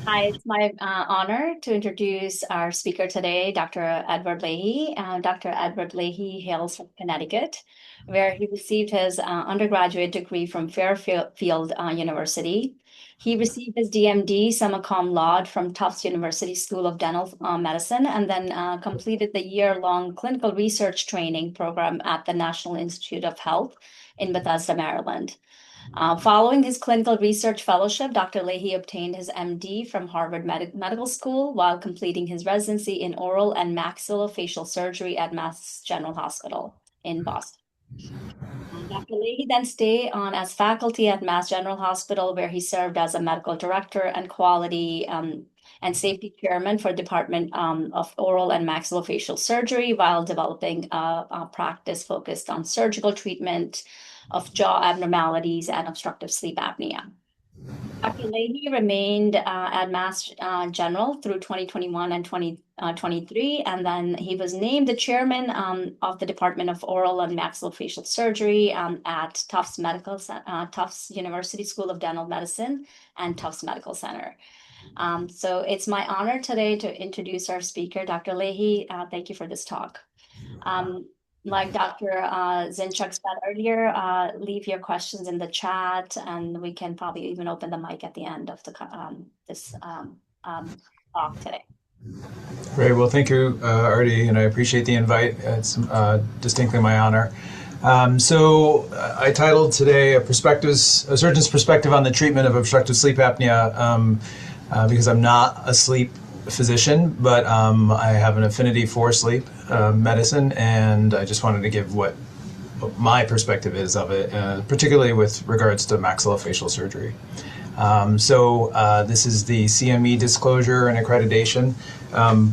Hi, it's my honor to introduce our speaker today, Dr. Edward Lahey. Dr. Edward Lahey hails from Connecticut, where he received his undergraduate degree from Fairfield University. He received his DMD, summa cum laude, from Tufts University School of Dental Medicine, and then completed the year-long clinical research training program at the National Institute of Health in Bethesda, Maryland. Following his clinical research fellowship, Dr. Lahey obtained his MD from Harvard Medical School while completing his residency in oral and maxillofacial surgery at Mass General Hospital in Boston. Dr. Lahey then stayed on as faculty at Mass General Hospital, where he served as a medical director and quality and safety chairman for Department of Oral and Maxillofacial Surgery while developing a practice focused on surgical treatment of jaw abnormalities and obstructive sleep apnea. Dr. Lahey remained at Mass General through 2021 and 2023, and then he was named the chairman of the Department of Oral and Maxillofacial Surgery at Tufts University School of Dental Medicine and Tufts Medical Center. So it's my honor today to introduce our speaker, Dr. Lahey. Thank you for this talk. Like Dr. Zinchuk said earlier, leave your questions in the chat, and we can probably even open the mic at the end of this talk today. Great. Well, thank you, Artie, and I appreciate the invite. It's distinctly my honor. So I titled today a surgeon's perspective on the treatment of obstructive sleep apnea because I'm not a sleep physician, but I have an affinity for sleep medicine, and I just wanted to give what my perspective is of it, particularly with regards to maxillofacial surgery. This is the CME disclosure and accreditation.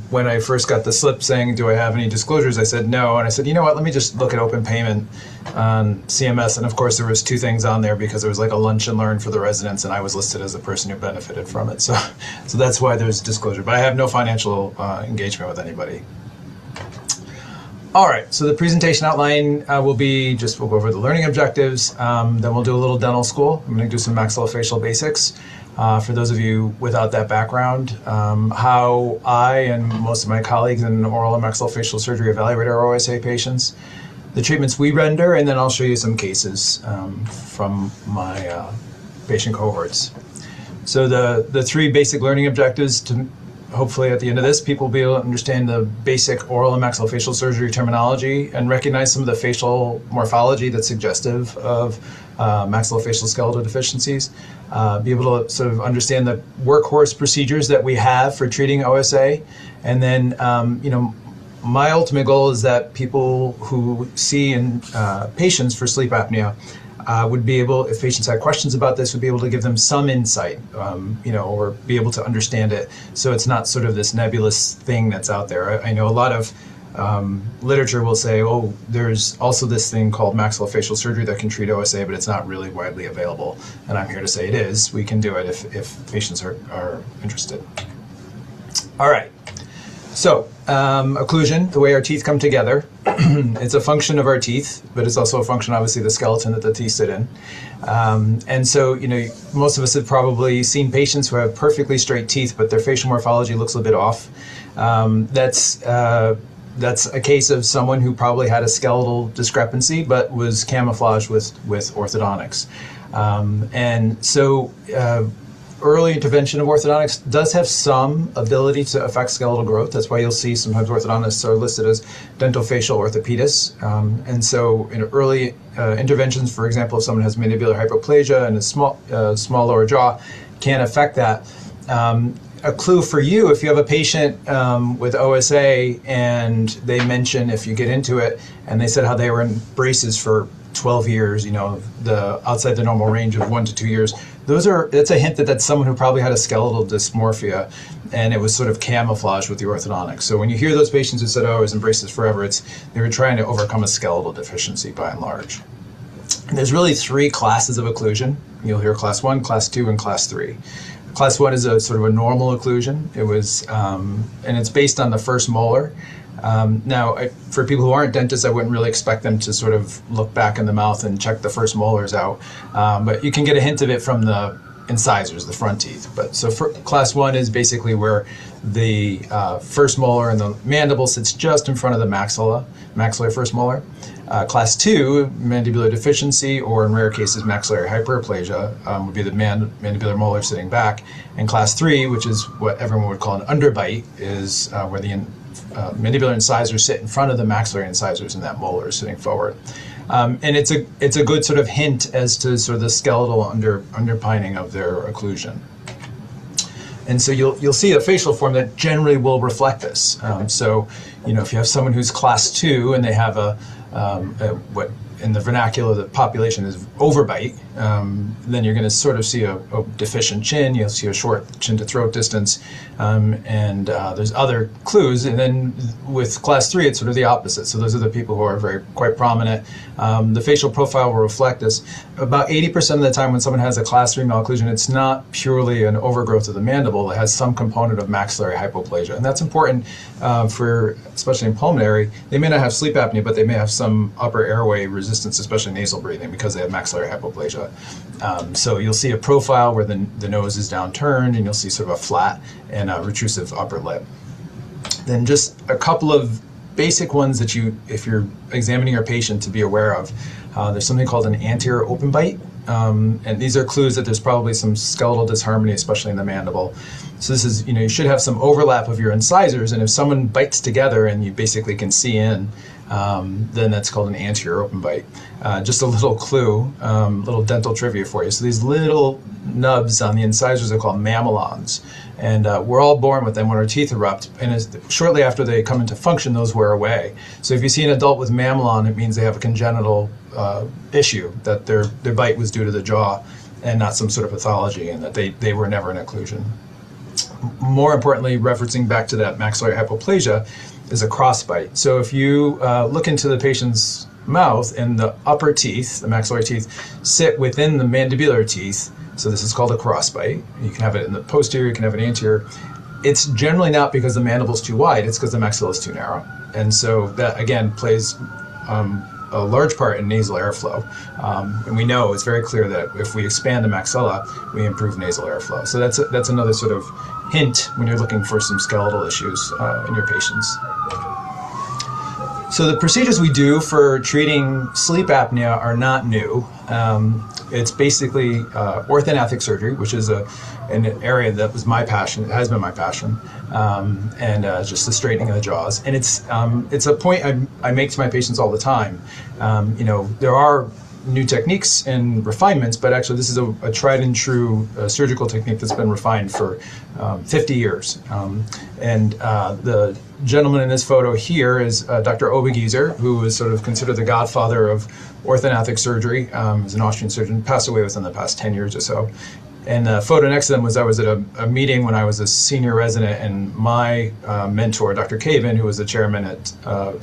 When I first got the slip saying, do I have any disclosures? I said no, and I said, you know what, let me just look at open payment on CMS, and of course there was two things on there because there was like a lunch and learn for the residents, and I was listed as a person who benefited from it. So that's why there's disclosure, but I have no financial engagement with anybody. All right, so the presentation outline we'll go over the learning objectives, then we'll do a little dental school. I'm going to do some maxillofacial basics. For those of you without that background, how I and most of my colleagues in oral and maxillofacial surgery evaluate our OSA patients, the treatments we render, and then I'll show you some cases from my patient cohorts. So the three basic learning objectives to hopefully at the end of this, people will be able to understand the basic oral and maxillofacial surgery terminology and recognize some of the facial morphology that's suggestive of maxillofacial skeletal deficiencies. Be able to sort of understand the workhorse procedures that we have for treating OSA. And then, my ultimate goal is that people who see in patients for sleep apnea would be able, if patients had questions about this, would be able to give them some insight, or be able to understand it. So it's not sort of this nebulous thing that's out there. I know a lot of literature will say, oh, there's also this thing called maxillofacial surgery that can treat OSA, but it's not really widely available. And I'm here to say it is. We can do it if patients are interested. All right. So, occlusion, the way our teeth come together, it's a function of our teeth, but it's also a function, obviously, of the skeleton that the teeth sit in. And so, most of us have probably seen patients who have perfectly straight teeth, but their facial morphology looks a bit off. That's a case of someone who probably had a skeletal discrepancy, but was camouflaged with orthodontics. And so, early intervention of orthodontics does have some ability to affect skeletal growth. That's why you'll see sometimes orthodontists are listed as dentofacial orthopedists. And so in early interventions, for example, if someone has mandibular hypoplasia and a small lower jaw, can affect that. A clue for you, if you have a patient with OSA and they mention, if you get into it, and they said how they were in braces for 12 years, the outside the normal range of 1 to 2 years, that's a hint that that's someone who probably had a skeletal dysmorphia and it was sort of camouflaged with the orthodontics. So when you hear those patients who said, oh, I was in braces forever, they were trying to overcome a skeletal deficiency by and large. And there's really three classes of occlusion. You'll hear class 1, class 2, and class 3. Class 1 is a sort of a normal occlusion. It was, and it's based on the first molar. Now, for people who aren't dentists, I wouldn't really expect them to sort of look back in the mouth and check the first molars out. But you can get a hint of it from the incisors, the front teeth. But so for class 1 is basically where the first molar and the mandible sits just in front of the maxillary first molar. Class 2, mandibular deficiency, or in rare cases maxillary hyperplasia, would be the mandibular molar sitting back. And class 3, which is what everyone would call an underbite, is where the mandibular incisors sit in front of the maxillary incisors and that molar is sitting forward. And it's a good sort of hint as to sort of the skeletal underpinning of their occlusion. And so you'll see a facial form that generally will reflect this. So, if you have someone who's class 2 and they have what in the vernacular the population is overbite, then you're going to sort of see a deficient chin. You'll see a short chin to throat distance, and there's other clues. And then with class 3, it's sort of the opposite. So those are the people who are quite prominent. The facial profile will reflect this. About 80% of the time when someone has a class 3 malocclusion, it's not purely an overgrowth of the mandible. It has some component of maxillary hypoplasia. And that's important especially in pulmonary. They may not have sleep apnea, but they may have some upper airway resistance, especially nasal breathing, because they have maxillary hypoplasia. So you'll see a profile where the nose is downturned, and you'll see sort of a flat and a retrusive upper lip. Then just a couple of basic ones that if you're examining your patient, to be aware of. There's something called an anterior open bite, and these are clues that there's probably some skeletal disharmony, especially in the mandible. So this is, you should have some overlap of your incisors, and if someone bites together and you basically can see in, then that's called an anterior open bite. Just a little clue, little dental trivia for you. So these little nubs on the incisors are called mamelons, and we're all born with them when our teeth erupt, and shortly after they come into function, those wear away. So if you see an adult with mamelon, it means they have a congenital issue, that their bite was due to the jaw and not some sort of pathology, and that they were never an occlusion. More importantly, referencing back to that maxillary hypoplasia, is a crossbite. So if you look into the patient's mouth, and the upper teeth, the maxillary teeth, sit within the mandibular teeth, so this is called a crossbite. You can have it in the posterior, you can have it anterior. It's generally not because the mandible's too wide, it's because the maxilla is too narrow. And so that, again, plays a large part in nasal airflow. And we know, it's very clear that if we expand the maxilla, we improve nasal airflow. So that's another sort of hint when you're looking for some skeletal issues in your patients. So the procedures we do for treating sleep apnea are not new. It's basically orthognathic surgery, which is an area that was my passion. It has been my passion, and just the straightening of the jaws. And it's a point I make to my patients all the time. There are new techniques and refinements, but actually this is a tried and true surgical technique that's been refined for 50 years. And the gentleman in this photo here is Dr. Obergieser, who is sort of considered the godfather of orthognathic surgery. He's an Austrian surgeon, passed away within the past 10 years or so. And the photo next to them was I was at a meeting when I was a senior resident, and my mentor, Dr. Caven, who was the chairman at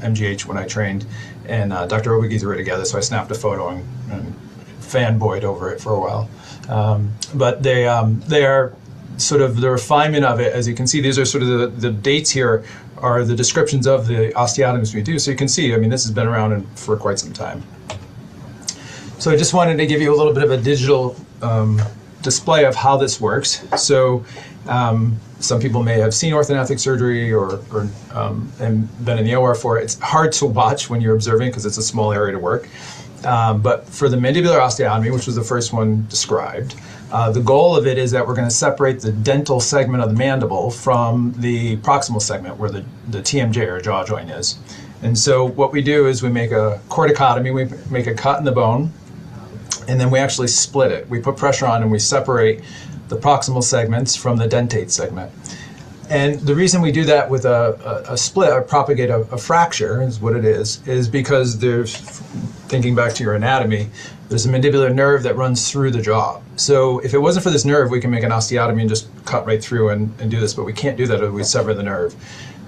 MGH when I trained, and Dr. Obergieser were together, so I snapped a photo and fanboyed over it for a while. But they are sort of the refinement of it. As you can see, these are sort of the dates here are the descriptions of the osteotomies we do. So you can see, this has been around for quite some time. So I just wanted to give you a little bit of a digital display of how this works. So some people may have seen orthognathic surgery or and been in the OR for it. It's hard to watch when you're observing because it's a small area to work. But for the mandibular osteotomy, which was the first one described, the goal of it is that we're going to separate the dental segment of the mandible from the proximal segment where the TMJ or jaw joint is. And so what we do is we make a corticotomy, we make a cut in the bone, and then we actually split it. We put pressure on and we separate the proximal segments from the dentate segment. And the reason we do that with a split or propagate a fracture is what it is because there's, thinking back to your anatomy, there's a mandibular nerve that runs through the jaw. So if it wasn't for this nerve, we can make an osteotomy and just cut right through and do this, but we can't do that if we sever the nerve.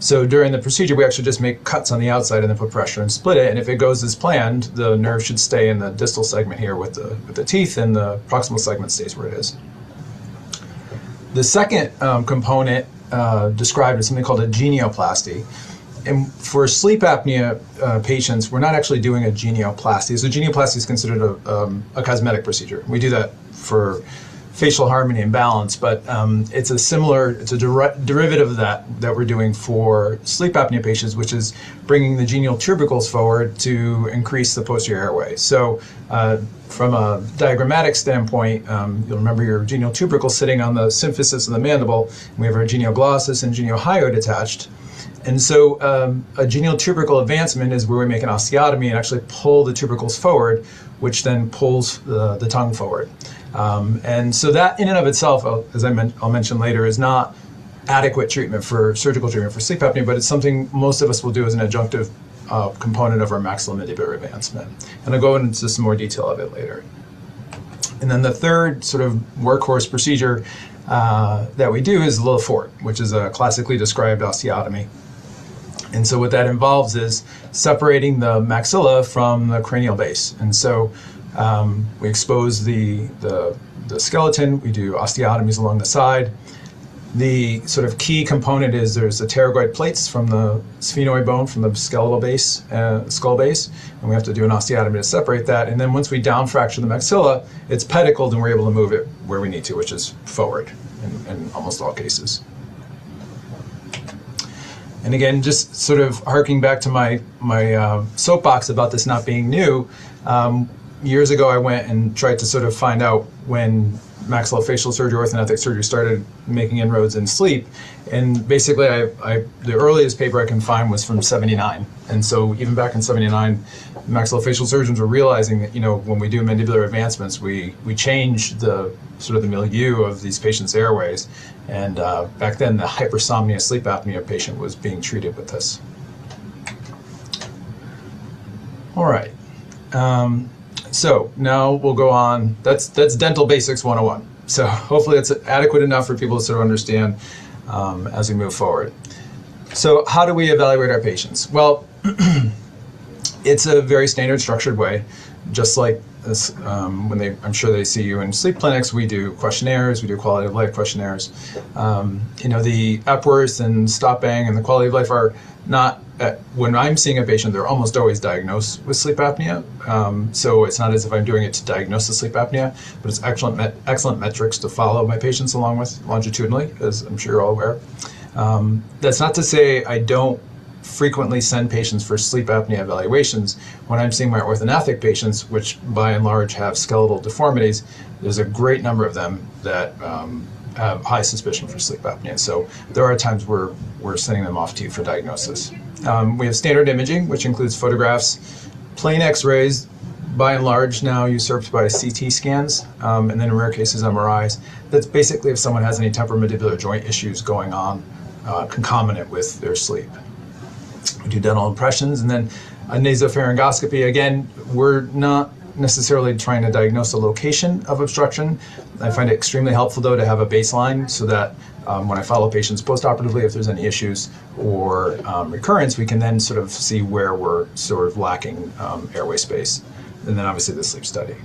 So during the procedure, we actually just make cuts on the outside and then put pressure and split it. And if it goes as planned, the nerve should stay in the distal segment here with the teeth, and the proximal segment stays where it is. The second component described is something called a genioplasty. And for sleep apnea patients, we're not actually doing a genioplasty. So genioplasty is considered a cosmetic procedure. We do that for facial harmony and balance, but it's a derivative of that we're doing for sleep apnea patients, which is bringing the genial tubercles forward to increase the posterior airway. So from a diagrammatic standpoint, you'll remember your genial tubercle sitting on the symphysis of the mandible, and we have our genioglossus and geniohyoid attached. And so a genial tubercle advancement is where we make an osteotomy and actually pull the tubercles forward, which then pulls the tongue forward. And so that in and of itself, as I'll mention later, is not adequate treatment for surgical treatment for sleep apnea, but it's something most of us will do as an adjunctive component of our maxillomandibular advancement. And I'll go into some more detail of it later. And then the third sort of workhorse procedure that we do is Le Fort, which is a classically described osteotomy. And so what that involves is separating the maxilla from the cranial base. And so we expose the skeleton, we do osteotomies along the side. The sort of key component is there's the pterygoid plates from the sphenoid bone, from the skeletal base, skull base, and we have to do an osteotomy to separate that. And then once we down fracture the maxilla, it's pedicled and we're able to move it where we need to, which is forward in almost all cases. And again, just sort of harking back to my soapbox about this not being new, years ago I went and tried to sort of find out when maxillofacial surgery, orthodontic surgery started making inroads in sleep. And basically the earliest paper I can find was from '79. And so even back in '79, maxillofacial surgeons were realizing that, when we do mandibular advancements, we change the sort of the milieu of these patients' airways. And back then, the hypersomnia sleep apnea patient was being treated with this. All right. So now we'll go on. That's Dental Basics 101. So hopefully it's adequate enough for people to sort of understand as we move forward. So how do we evaluate our patients? Well, it's a very standard structured way, just like this, I'm sure they see you in sleep clinics. We do questionnaires, we do quality of life questionnaires. The Epworth and Stop-Bang and the quality of life are not, when I'm seeing a patient, they're almost always diagnosed with sleep apnea. So it's not as if I'm doing it to diagnose the sleep apnea, but it's excellent metrics to follow my patients along with longitudinally, as I'm sure you're all aware. That's not to say I don't frequently send patients for sleep apnea evaluations. When I'm seeing my orthodontic patients, which by and large have skeletal deformities, there's a great number of them that have high suspicion for sleep apnea. So there are times where we're sending them off to you for diagnosis. We have standard imaging, which includes photographs, plain x-rays, by and large now usurped by CT scans, and then in rare cases MRIs. That's basically if someone has any temporomandibular joint issues going on concomitant with their sleep. We do dental impressions, and then a nasopharyngoscopy. Again, we're not necessarily trying to diagnose the location of obstruction. I find it extremely helpful, though, to have a baseline so that when I follow patients postoperatively, if there's any issues or recurrence, we can then sort of see where we're sort of lacking airway space. And then obviously the sleep study.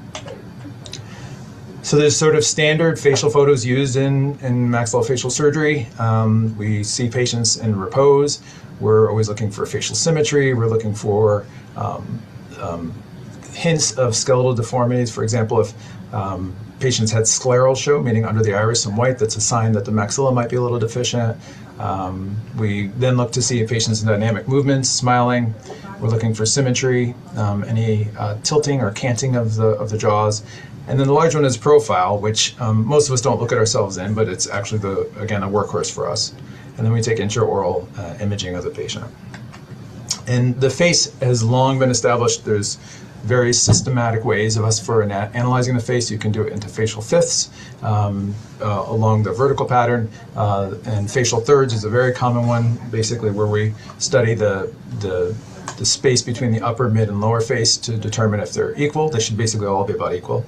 So there's sort of standard facial photos used in maxillofacial surgery. We see patients in repose. We're always looking for facial symmetry. We're looking for hints of skeletal deformities. For example, if patients had scleral show, meaning under the iris some white, that's a sign that the maxilla might be a little deficient. We then look to see if patients in dynamic movements, smiling. We're looking for symmetry, any tilting or canting of the jaws. And then the large one is profile, which most of us don't look at ourselves in, but it's actually, again, a workhorse for us. And then we take intraoral imaging of the patient. And the face has long been established. There's very systematic ways of us for analyzing the face. You can do it into facial fifths along the vertical pattern, and facial thirds is a very common one, basically where we study the space between the upper, mid, and lower face to determine if they're equal. They should basically all be about equal.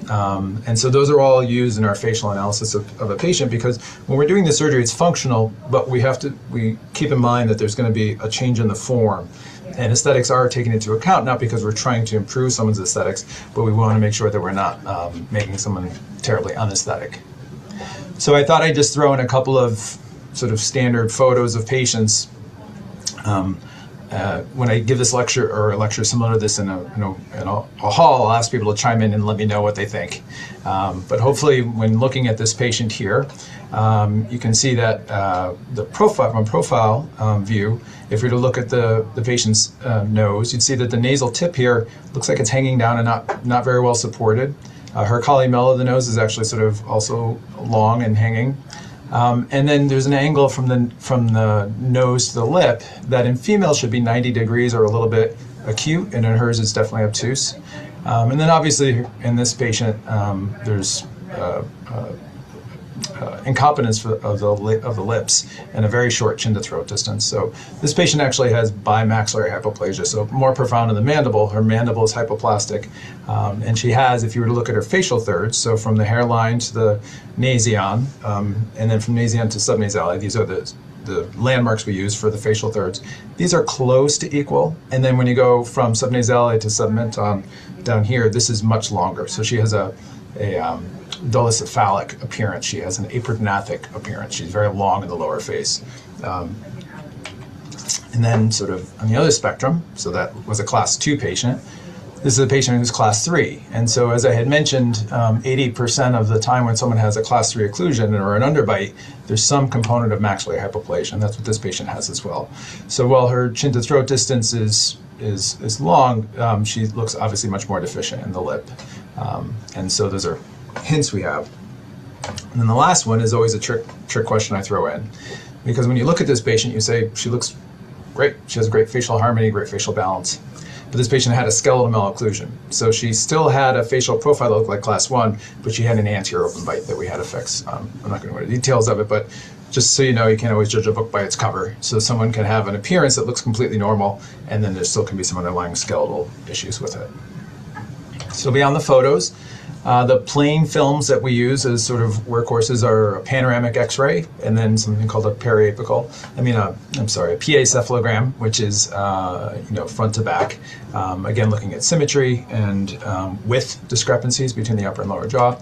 And so those are all used in our facial analysis of a patient, because when we're doing the surgery, it's functional, but we keep in mind that there's going to be a change in the form. And aesthetics are taken into account, not because we're trying to improve someone's aesthetics, but we want to make sure that we're not making someone terribly unaesthetic. So I thought I'd just throw in a couple of sort of standard photos of patients. when I give this lecture or a lecture similar to this in a hall, I'll ask people to chime in and let me know what they think. But hopefully, when looking at this patient here, you can see that the profile, from a profile view, if we were to look at the patient's nose, you'd see that the nasal tip here looks like it's hanging down and not very well supported. Her columella of the nose is actually sort of also long and hanging. And then there's an angle from the nose to the lip that in females should be 90 degrees or a little bit acute, and in hers it's definitely obtuse. And then obviously in this patient, there's incompetence of the lips and a very short chin to throat distance. So this patient actually has bimaxillary hypoplasia, so more profound in the mandible. Her mandible is hypoplastic, and she has, if you were to look at her facial thirds, so from the hairline to the nasion, and then from nasion to subnasale, these are the landmarks we use for the facial thirds. These are close to equal, and then when you go from subnasale to submenton down here, this is much longer. So she has a dolichocephalic appearance. She has an aprognathic appearance. She's very long in the lower face. And then sort of on the other spectrum, so that was a class 2 patient. This is a patient who's class 3. And so as I had mentioned, 80% of the time when someone has a class 3 occlusion or an underbite, there's some component of maxillary hypoplasia, and that's what this patient has as well. So while her chin to throat distance is long, she looks obviously much more deficient in the lip. And so those are hints we have. And then the last one is always a trick question I throw in, because when you look at this patient, you say she looks great. She has great facial harmony, great facial balance. But this patient had a skeletal malocclusion. So she still had a facial profile that looked like class 1, but she had an anterior open bite that we had to fix. I'm not going to go into details of it, but just so you know, you can't always judge a book by its cover. So someone can have an appearance that looks completely normal, and then there still can be some underlying skeletal issues with it. So beyond the photos, the plain films that we use as sort of workhorses are a panoramic X-ray, and then something called a periapical. a PA cephalogram, which is front to back. Again, looking at symmetry and width discrepancies between the upper and lower jaw.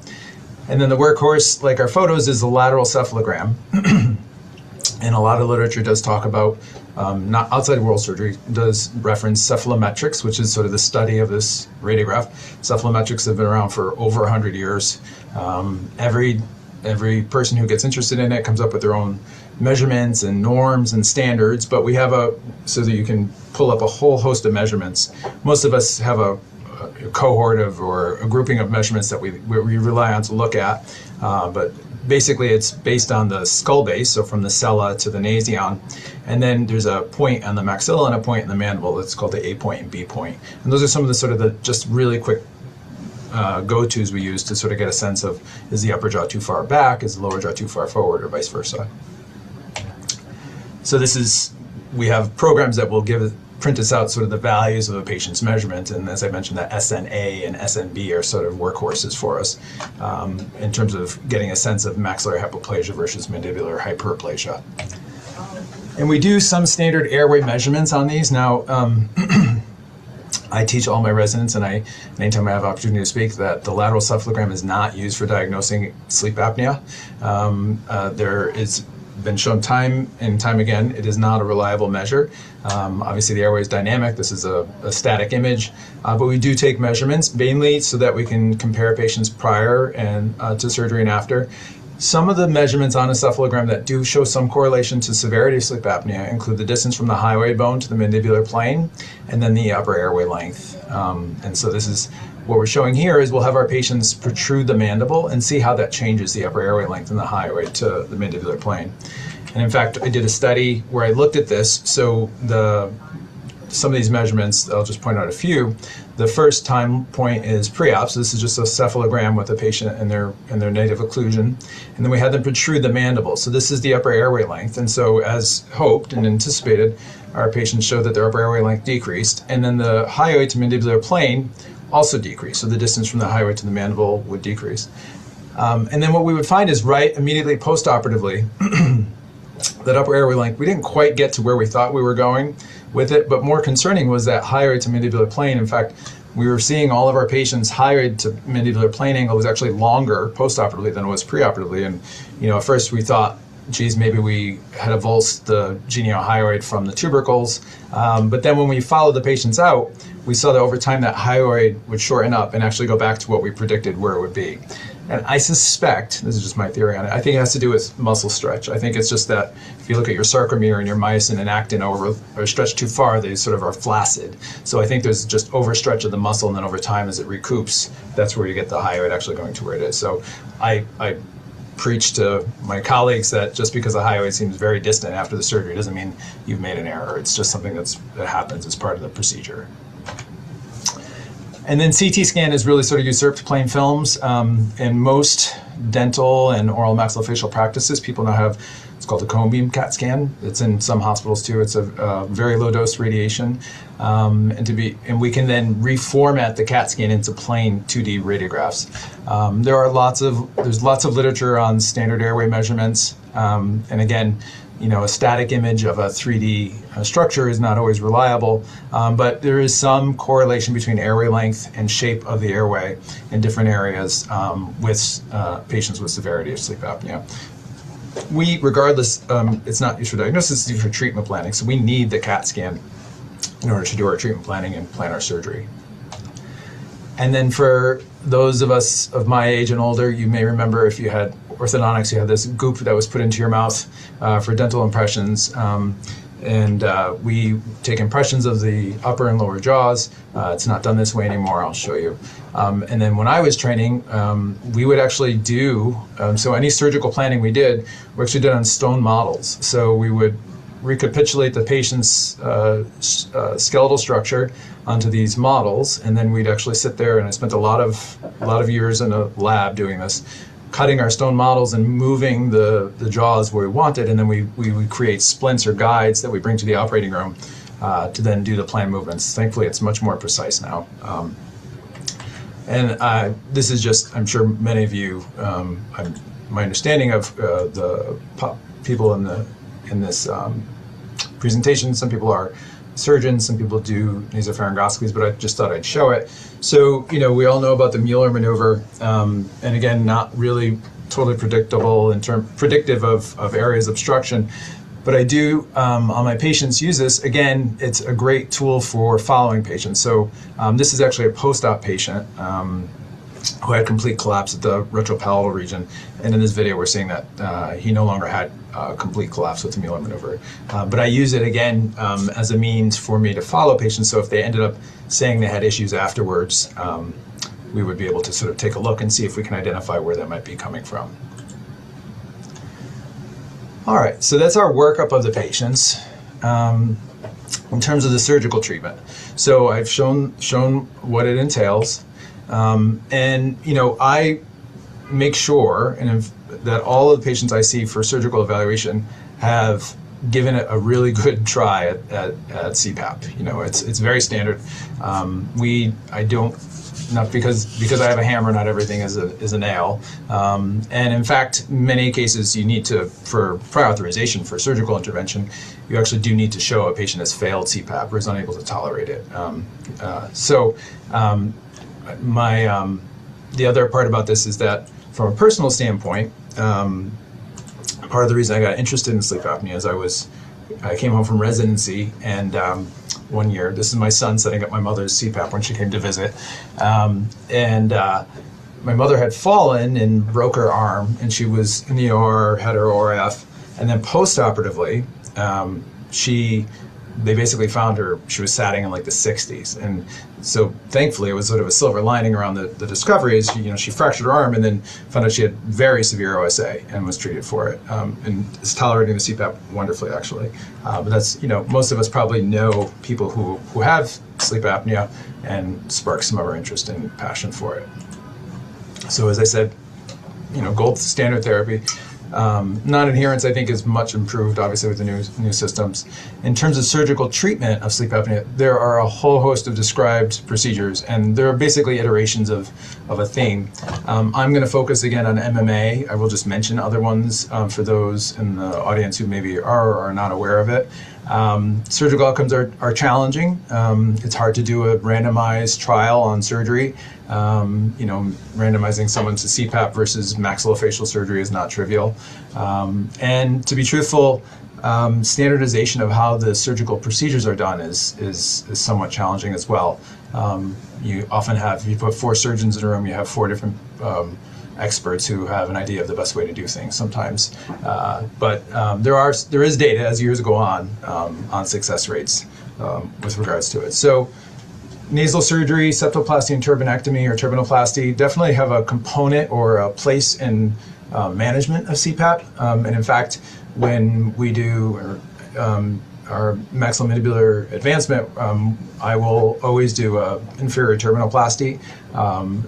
And then the workhorse, like our photos, is the lateral cephalogram. And a lot of literature does talk about, not outside of oral surgery, does reference cephalometrics, which is sort of the study of this radiograph. Cephalometrics have been around for over 100 years. Every person who gets interested in it comes up with their own measurements and norms and standards, but we have so that you can pull up a whole host of measurements. Most of us have a cohort or a grouping of measurements that we rely on to look at, but basically it's based on the skull base, so from the sella to the nasion, and then there's a point on the maxilla and a point in the mandible that's called the A point and B point. And those are some of the sort of the just really quick go-tos we use to sort of get a sense of, is the upper jaw too far back, is the lower jaw too far forward, or vice versa. So we have programs that will print us out sort of the values of a patient's measurement, and as I mentioned, that SNA and SNB are sort of workhorses for us in terms of getting a sense of maxillary hypoplasia versus mandibular hyperplasia. And we do some standard airway measurements on these. Now, I teach all my residents, and anytime I have opportunity to speak, that the lateral cephalogram is not used for diagnosing sleep apnea. There is been shown time and time again, it is not a reliable measure. Obviously the airway is dynamic, this is a static image, but we do take measurements mainly so that we can compare patients prior and to surgery and after. Some of the measurements on a cephalogram that do show some correlation to severity of sleep apnea include the distance from the hyoid bone to the mandibular plane, and then the upper airway length. And so this is what we're showing here is we'll have our patients protrude the mandible and see how that changes the upper airway length and the hyoid to the mandibular plane. And in fact, I did a study where I looked at this. So some of these measurements, I'll just point out a few. The first time point is pre-op, so this is just a cephalogram with a patient and their native occlusion. And then we had them protrude the mandible. So this is the upper airway length. And so as hoped and anticipated, our patients showed that their upper airway length decreased. And then the hyoid to mandibular plane also decreased. So the distance from the hyoid to the mandible would decrease. And then what we would find is right immediately post-operatively, that upper airway length, we didn't quite get to where we thought we were going with it, but more concerning was that hyoid to mandibular plane. In fact, we were seeing all of our patients' hyoid to mandibular plane angle was actually longer post-operatively than it was pre-operatively. And, at first we thought geez, maybe we had avulsed the geniohyoid from the tubercles. But then when we followed the patients out, we saw that over time that hyoid would shorten up and actually go back to what we predicted where it would be. And I suspect, this is just my theory on it, I think it has to do with muscle stretch. I think it's just that if you look at your sarcomere and your myosin and actin are stretched too far, they sort of are flaccid. So I think there's just overstretch of the muscle, and then over time as it recoups, that's where you get the hyoid actually going to where it is. So I preach to my colleagues that just because a hyoid seems very distant after the surgery doesn't mean you've made an error. It's just something that happens as part of the procedure. And then CT scan is really sort of usurped plain films. In most dental and oral maxillofacial practices, people now have, it's called a cone beam CAT scan. It's in some hospitals too. It's a very low dose radiation. And we can then reformat the CAT scan into plain 2D radiographs. There's lots of literature on standard airway measurements. And again, a static image of a 3D structure is not always reliable, but there is some correlation between airway length and shape of the airway in different areas with patients with severity of sleep apnea. Regardless, it's not used for diagnosis, it's used for treatment planning, so we need the CAT scan in order to do our treatment planning and plan our surgery. And then for those of us of my age and older, you may remember if you had orthodontics, you had this goop that was put into your mouth for dental impressions. We take impressions of the upper and lower jaws. It's not done this way anymore, I'll show you. And then when I was training, we would actually do, so any surgical planning we actually did on stone models. So we would recapitulate the patient's skeletal structure onto these models, and then we'd actually sit there, and I spent a lot of years in a lab doing this, cutting our stone models and moving the jaws where we wanted, and then we would create splints or guides that we bring to the operating room to then do the planned movements. Thankfully, it's much more precise now. This is just, I'm sure many of you, my understanding of the people in this presentation, some people are surgeons, some people do nasopharyngoscopies, but I just thought I'd show it. So, we all know about the Mueller maneuver, and again, not really totally predictive of areas of obstruction, but I do, on my patients, use this. Again, it's a great tool for following patients. So this is actually a post-op patient who had complete collapse at the retropalatal region, and in this video we're seeing that he no longer had complete collapse with the Mueller maneuver. But I use it again as a means for me to follow patients, so if they ended up saying they had issues afterwards, we would be able to sort of take a look and see if we can identify where that might be coming from. All right, so that's our workup of the patients. In terms of the surgical treatment, so I've shown what it entails. I make sure that all of the patients I see for surgical evaluation have given it a really good try at CPAP. It's very standard. Not because I have a hammer, not everything is a nail. And in fact, many cases you need to, for prior authorization for surgical intervention, you actually do need to show a patient has failed CPAP or is unable to tolerate it. The other part about this is that from a personal standpoint, part of the reason I got interested in sleep apnea is I came home from residency, and one year, this is my son setting up my mother's CPAP when she came to visit, my mother had fallen and broke her arm, and she was in the OR, had her ORF, and then post-operatively, they basically found her, she was satting in like the 60s. And so thankfully it was sort of a silver lining around the discovery is, she fractured her arm and then found out she had very severe OSA and was treated for it. And is tolerating the CPAP wonderfully, actually. But that's, most of us probably know people who have sleep apnea and spark some of our interest and passion for it. So as I said, gold standard therapy. Non-adherence, I think, is much improved, obviously, with the new systems. In terms of surgical treatment of sleep apnea, there are a whole host of described procedures, and there are basically iterations of a theme. I'm going to focus again on MMA. I will just mention other ones for those in the audience who maybe are or are not aware of it. Surgical outcomes are challenging. It's hard to do a randomized trial on surgery. Randomizing someone to CPAP versus maxillofacial surgery is not trivial. And to be truthful, standardization of how the surgical procedures are done is somewhat challenging as well. You often have, you put 4 surgeons in a room, you have 4 different experts who have an idea of the best way to do things sometimes. But there is data as years go on success rates with regards to it. So nasal surgery, septoplasty and turbinectomy or turbinoplasty definitely have a component or a place in management of CPAP. And in fact, when we do our maxillomandibular advancement, I will always do inferior turbinoplasty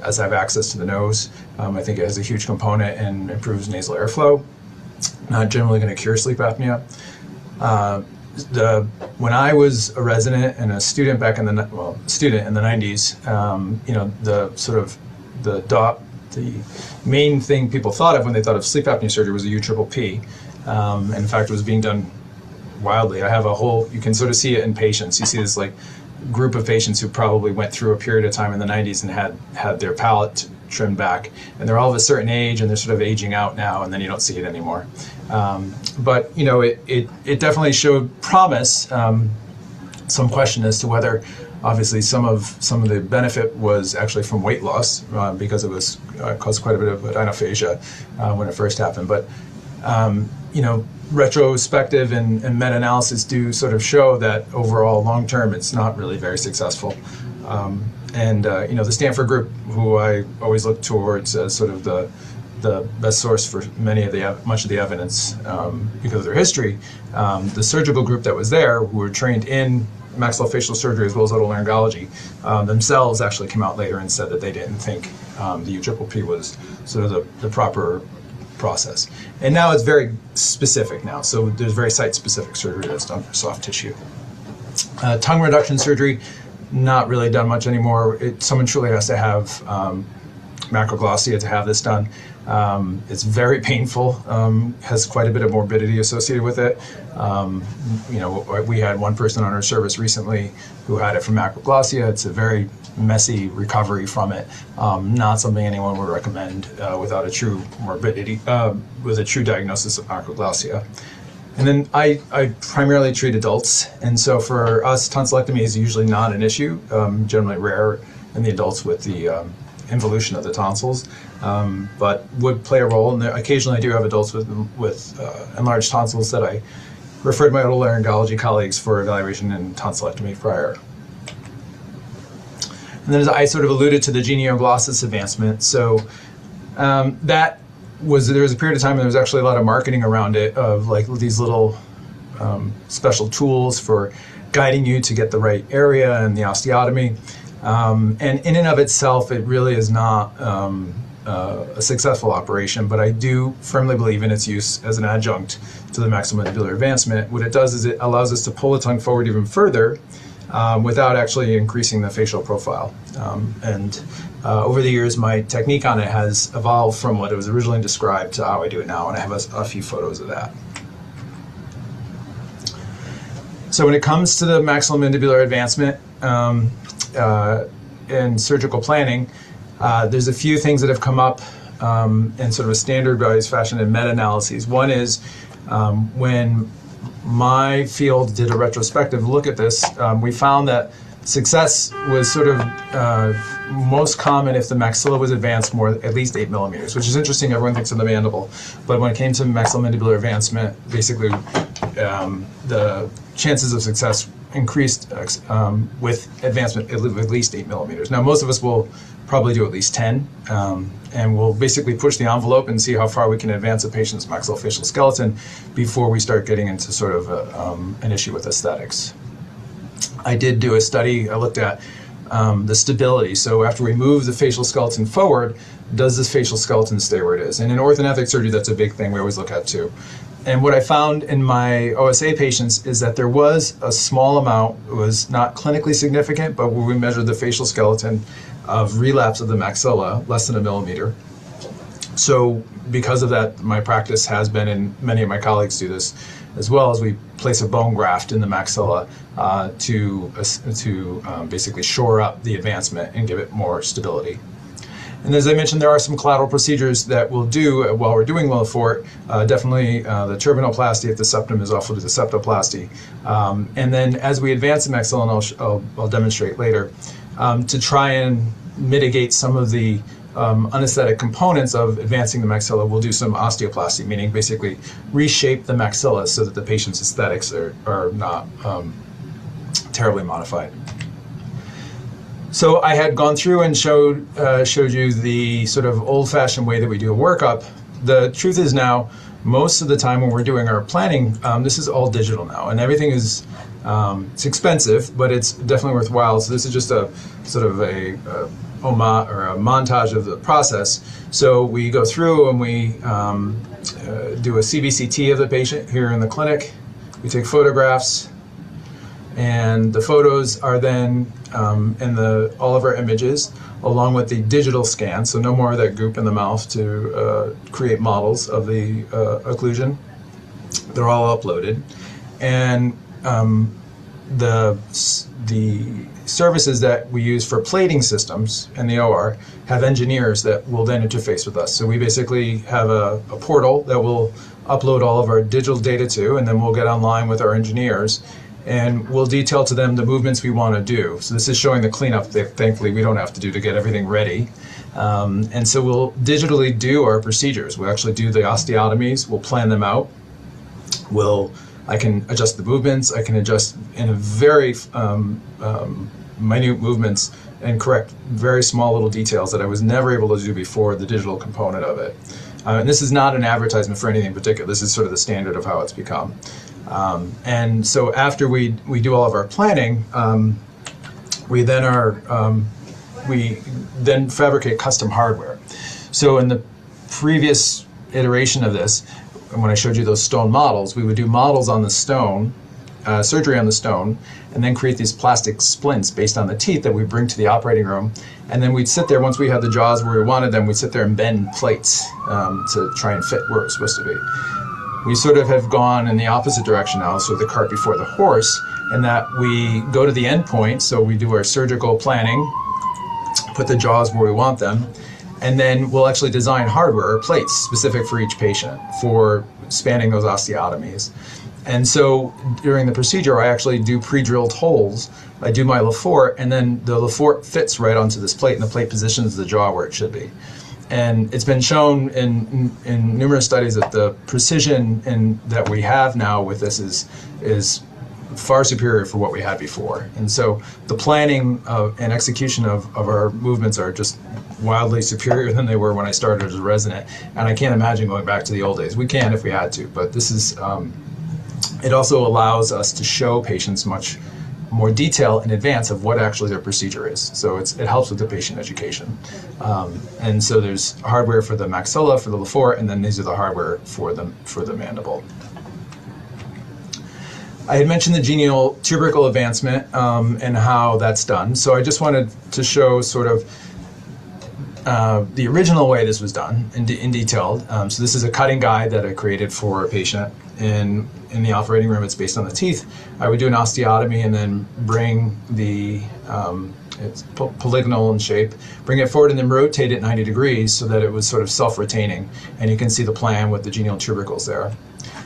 as I have access to the nose. I think it has a huge component and improves nasal airflow. Not generally going to cure sleep apnea. When I was a resident and a student back in the 90s, the main thing people thought of when they thought of sleep apnea surgery was a UPPP. And in fact, it was being done wildly. I have a whole, you can sort of see it in patients. You see this like group of patients who probably went through a period of time in the 90s and had their palate trimmed back, and they're all of a certain age and they're sort of aging out now, and then you don't see it anymore. But you know, it definitely showed promise. Some question as to whether, obviously, some of the benefit was actually from weight loss because it was caused quite a bit of anaphasia when it first happened. But you know, retrospective and meta-analysis do sort of show that overall, long-term, it's not really very successful. You know, the Stanford group, who I always look towards as sort of the best source for much of the evidence because of their history, the surgical group that was there, who were trained in maxillofacial surgery as well as otolaryngology, themselves actually came out later and said that they didn't think the UPPP was sort of the proper process. And now it's very specific now, so there's very site-specific surgery that's done for soft tissue. Tongue reduction surgery, not really done much anymore. Someone truly has to have macroglossia to have this done. It's very painful, has quite a bit of morbidity associated with it. You know, we had one person on our service recently who had it from macroglossia. It's a very messy recovery from it. Not something anyone would recommend without a true morbidity, with a true diagnosis of macroglossia. And then I primarily treat adults, and so for us, tonsillectomy is usually not an issue, generally rare in the adults with the involution of the tonsils, but would play a role. And occasionally I do have adults with enlarged tonsils that I refer to my otolaryngology colleagues for evaluation and tonsillectomy prior. And then as I sort of alluded to the genioglossus advancement, so there was a period of time when there was actually a lot of marketing around it, of like these little special tools for guiding you to get the right area and the osteotomy. And in and of itself, it really is not a successful operation, but I do firmly believe in its use as an adjunct to the maxillomandibular advancement. What it does is it allows us to pull the tongue forward even further without actually increasing the facial profile. Over the years, my technique on it has evolved from what it was originally described to how I do it now, and I have a few photos of that. So when it comes to the maxillomandibular advancement and surgical planning, there's a few things that have come up in sort of a standardized fashion in meta-analyses. One is when my field did a retrospective look at this, we found that success was sort of most common if the maxilla was advanced at least 8 millimeters, which is interesting. Everyone thinks of the mandible, but when it came to maxillomandibular advancement, basically the chances of success increased with advancement at least 8 millimeters. Now, most of us will probably do at least 10, and we'll basically push the envelope and see how far we can advance a patient's maxillofacial skeleton before we start getting into sort of an issue with aesthetics. I did do a study. I looked at the stability. So after we move the facial skeleton forward, does this facial skeleton stay where it is? And in orthodontic surgery, that's a big thing we always look at too. And what I found in my OSA patients is that there was a small amount, it was not clinically significant, but where we measured the facial skeleton of relapse of the maxilla, less than 1 millimeter. So because of that, my practice has been, and many of my colleagues do this as well, as we place a bone graft in the maxilla to basically shore up the advancement and give it more stability. And as I mentioned, there are some collateral procedures that we'll do while we're doing Lillefort. Definitely the turbinoplasty if the septum is awful to the septoplasty. And then as we advance the maxilla, and I'll demonstrate later, to try and mitigate some of the anesthetic components of advancing the maxilla, we'll do some osteoplasty, meaning basically reshape the maxilla so that the patient's aesthetics are not terribly modified. So I had gone through and showed you the sort of old-fashioned way that we do a workup. The truth is now, most of the time when we're doing our planning, this is all digital now, and everything is it's expensive, but it's definitely worthwhile. So this is just a sort of a montage of the process. So we go through and we do a CBCT of the patient here in the clinic. We take photographs, and the photos are then in all of our images, along with the digital scan, so no more of that goop in the mouth to create models of the occlusion. They're all uploaded. And the services that we use for plating systems in the OR have engineers that will then interface with us. So we basically have a portal that will upload all of our digital data to, and then we'll get online with our engineers and we'll detail to them the movements we want to do. So this is showing the cleanup that thankfully we don't have to do to get everything ready. And so we'll digitally do our procedures. We'll actually do the osteotomies, we'll plan them out. I can adjust the movements, I can adjust in a very minute movements and correct very small little details that I was never able to do before the digital component of it. And this is not an advertisement for anything in particular, this is sort of the standard of how it's become. And so after we do all of our planning, we then fabricate custom hardware. So in the previous iteration of this, and when I showed you those stone models, we would do models on the stone, surgery on the stone, and then create these plastic splints based on the teeth that we bring to the operating room. And then we'd sit there, once we had the jaws where we wanted them, we'd sit there and bend plates to try and fit where it's supposed to be. We sort of have gone in the opposite direction now, so the cart before the horse, in that we go to the end point, so we do our surgical planning, put the jaws where we want them, and then we'll actually design hardware or plates specific for each patient for spanning those osteotomies. And so during the procedure, I actually do pre-drilled holes. I do my Lillefort, and then the Lillefort fits right onto this plate, and the plate positions the jaw where it should be. And it's been shown in numerous studies that the precision that we have now with this is far superior for what we had before. And so the planning and execution of our movements are just wildly superior than they were when I started as a resident. And I can't imagine going back to the old days. We can if we had to, but this is, it also allows us to show patients much more detail in advance of what actually their procedure is. So it helps with the patient education. And so there's hardware for the maxilla, for the Lillefort, and then these are the hardware for the mandible. I had mentioned the genial tubercle advancement and how that's done. So I just wanted to show sort of the original way this was done in detailed. So this is a cutting guide that I created for a patient in the operating room. It's based on the teeth. I would do an osteotomy and then bring it's polygonal in shape, bring it forward and then rotate it 90 degrees so that it was sort of self-retaining. And you can see the plan with the genial tubercles there.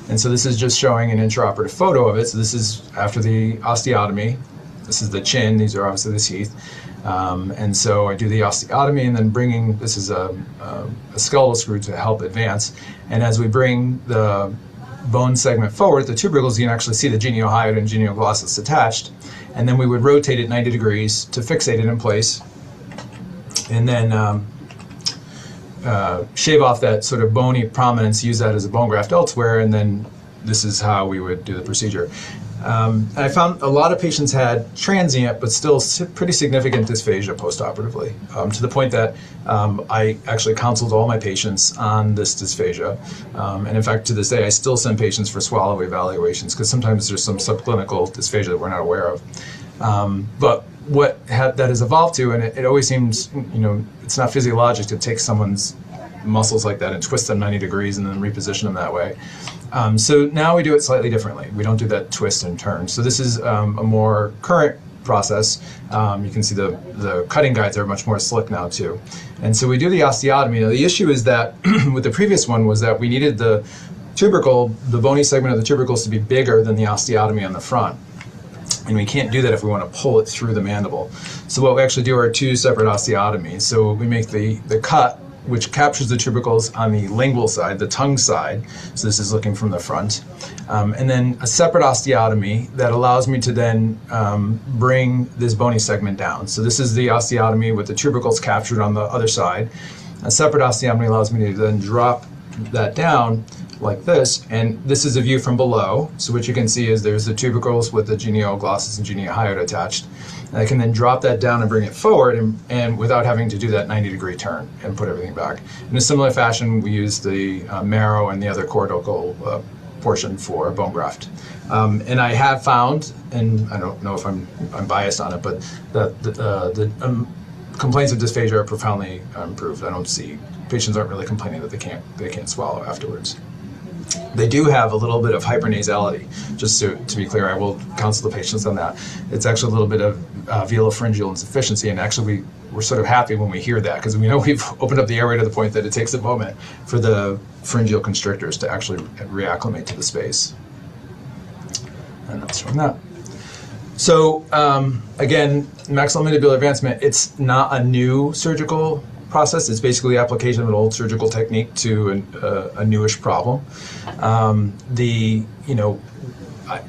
And so this is just showing an intraoperative photo of it. So this is after the osteotomy. This is the chin. These are obviously the teeth. And so I do the osteotomy and then this is a skeletal screw to help advance. And as we bring the bone segment forward, the tubercles, you can actually see the geniohyoid and genioglossus attached. And then we would rotate it 90 degrees to fixate it in place. And then shave off that sort of bony prominence, use that as a bone graft elsewhere, and then this is how we would do the procedure. I found a lot of patients had transient but still pretty significant dysphagia postoperatively, to the point that I actually counseled all my patients on this dysphagia. And in fact, to this day, I still send patients for swallow evaluations because sometimes there's some subclinical dysphagia that we're not aware of. But what that has evolved to, and it always seems, it's not physiologic to take someone's muscles like that and twist them 90 degrees and then reposition them that way. So now we do it slightly differently. We don't do that twist and turn. So this is a more current process. You can see the cutting guides are much more slick now too. And so we do the osteotomy. Now the issue is that with the previous one was that we needed the tubercle, the bony segment of the tubercles, to be bigger than the osteotomy on the front. And we can't do that if we want to pull it through the mandible. So what we actually do are two separate osteotomies. So we make the cut, which captures the tubercles on the lingual side, the tongue side. So this is looking from the front. And then a separate osteotomy that allows me to then bring this bony segment down. So this is the osteotomy with the tubercles captured on the other side. A separate osteotomy allows me to then drop that down like this, and this is a view from below. So what you can see is there's the tubercles with the genioglossus and geniohyoid attached. And I can then drop that down and bring it forward, and without having to do that 90-degree turn and put everything back. In a similar fashion, we use the marrow and the other cortical portion for bone graft. And I have found, and I don't know if I'm biased on it, but that the complaints of dysphagia are profoundly improved. I don't see, patients aren't really complaining that they can't swallow afterwards. They do have a little bit of hypernasality. Just to be clear, I will counsel the patients on that. It's actually a little bit of velopharyngeal insufficiency, and actually we're sort of happy when we hear that, because we know we've opened up the airway to the point that it takes a moment for the pharyngeal constrictors to actually reacclimate to the space. And that's from that. So again, maxillomandibular advancement, it's not a new surgical process. It's basically the application of an old surgical technique to a newish problem. The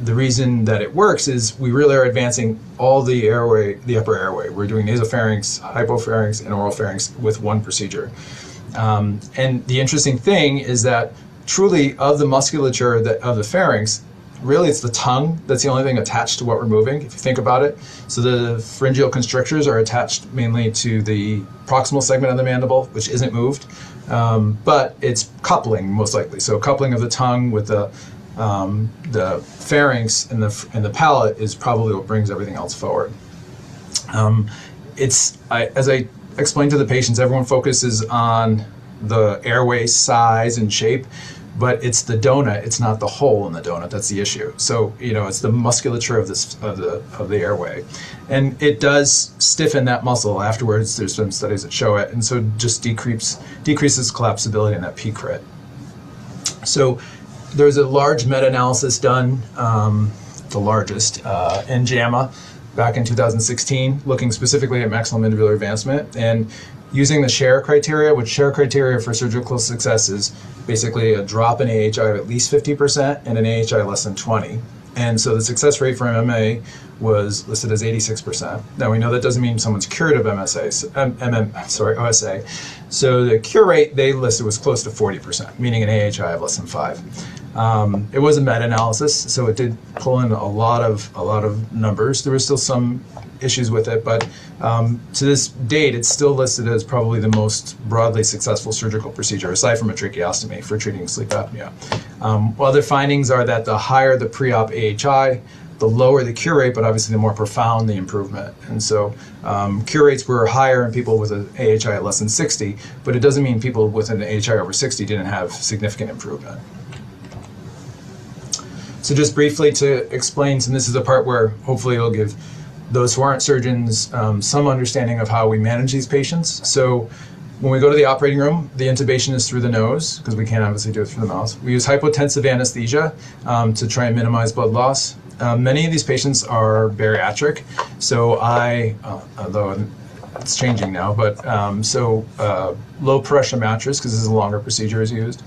reason that it works is we really are advancing all the airway, the upper airway. We're doing nasopharynx, hypopharynx, and oropharynx with one procedure. And the interesting thing is that truly of the musculature of the pharynx, really it's the tongue that's the only thing attached to what we're moving, if you think about it. So the pharyngeal constrictors are attached mainly to the proximal segment of the mandible, which isn't moved, but it's coupling most likely. So coupling of the tongue with the pharynx and the palate is probably what brings everything else forward. As I explained to the patients, everyone focuses on the airway size and shape, but it's the donut, it's not the hole in the donut that's the issue. So, it's the musculature of the airway. And it does stiffen that muscle afterwards. There's some studies that show it, and so just decreases collapsibility in that P crit. So there's a large meta-analysis done, the largest, in JAMA back in 2016, looking specifically at maxillomandibular advancement, and using the Scher criteria, which Scher criteria for surgical success is basically a drop in AHI of at least 50% and an AHI less than 20. And so the success rate for MMA was listed as 86%. Now we know that doesn't mean someone's cured of OSA. So the cure rate they listed was close to 40%, meaning an AHI of less than 5. It was a meta-analysis, so it did pull in a lot of numbers. There were still some issues with it, but to this date, it's still listed as probably the most broadly successful surgical procedure, aside from a tracheostomy, for treating sleep apnea. Other findings are that the higher the pre-op AHI, the lower the cure rate, but obviously the more profound the improvement. And so cure rates were higher in people with an AHI at less than 60, but it doesn't mean people with an AHI over 60 didn't have significant improvement. So just briefly to explain, and this is the part where hopefully it'll give those who aren't surgeons some understanding of how we manage these patients. So when we go to the operating room, the intubation is through the nose, because we can't obviously do it through the mouth. We use hypotensive anesthesia to try and minimize blood loss. Many of these patients are bariatric, so although it's changing now, but low pressure mattress, because this is a longer procedure, is used.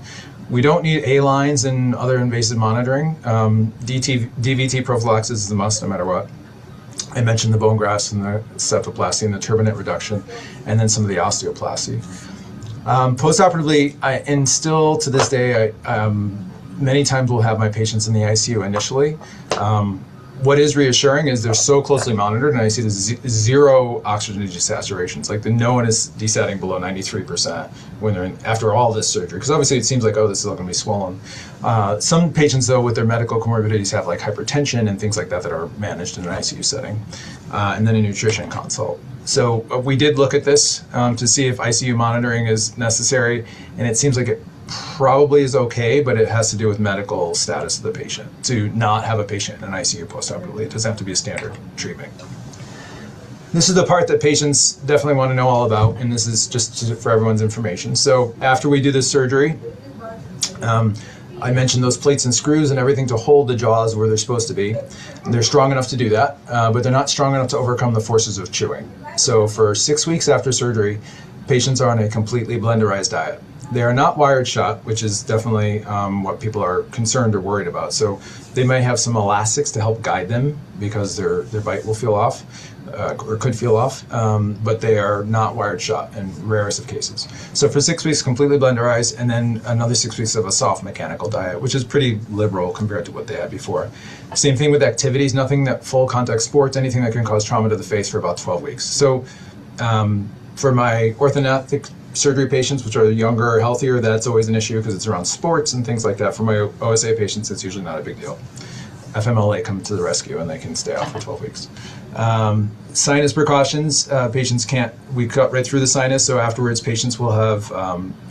We don't need A-lines and other invasive monitoring. DVT prophylaxis is a must no matter what. I mentioned the bone grafts and the septoplasty and the turbinate reduction, and then some of the osteoplasty. Postoperatively, and still to this day, many times we'll have my patients in the ICU initially. What is reassuring is they're so closely monitored, and I see zero oxygen desaturations. Like no one is desatting below 93% when they're after all this surgery. Because obviously it seems like, oh, this is all going to be swollen. Some patients, though, with their medical comorbidities have like hypertension and things like that that are managed in an ICU setting, and then a nutrition consult. So we did look at this to see if ICU monitoring is necessary, and it seems like it probably is okay, but it has to do with medical status of the patient to not have a patient in an ICU postoperatively. It doesn't have to be a standard treatment. This is the part that patients definitely want to know all about, and this is just for everyone's information. So after we do this surgery, I mentioned those plates and screws and everything to hold the jaws where they're supposed to be. They're strong enough to do that, but they're not strong enough to overcome the forces of chewing. So for 6 weeks after surgery, patients are on a completely blenderized diet. They are not wired shut, which is definitely what people are concerned or worried about. So they may have some elastics to help guide them because their bite will feel off or could feel off, but they are not wired shut in rarest of cases. So for 6 weeks, completely blenderized, and then another 6 weeks of a soft mechanical diet, which is pretty liberal compared to what they had before. Same thing with activities, nothing that full contact sports, anything that can cause trauma to the face for about 12 weeks. So for my orthodontic surgery patients, which are younger or healthier, that's always an issue because it's around sports and things like that. For my OSA patients, it's usually not a big deal. FMLA come to the rescue and they can stay off for 12 weeks. Sinus precautions, patients we cut right through the sinus, so afterwards patients will have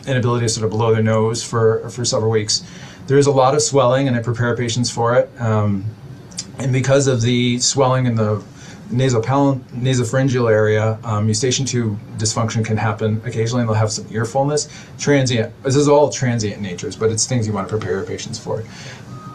inability to sort of blow their nose for several weeks. There is a lot of swelling and I prepare patients for it. And because of the swelling in the nasopharyngeal area, eustachian tube dysfunction can happen occasionally, and they'll have some ear fullness. Transient. This is all transient in nature, but it's things you want to prepare your patients for.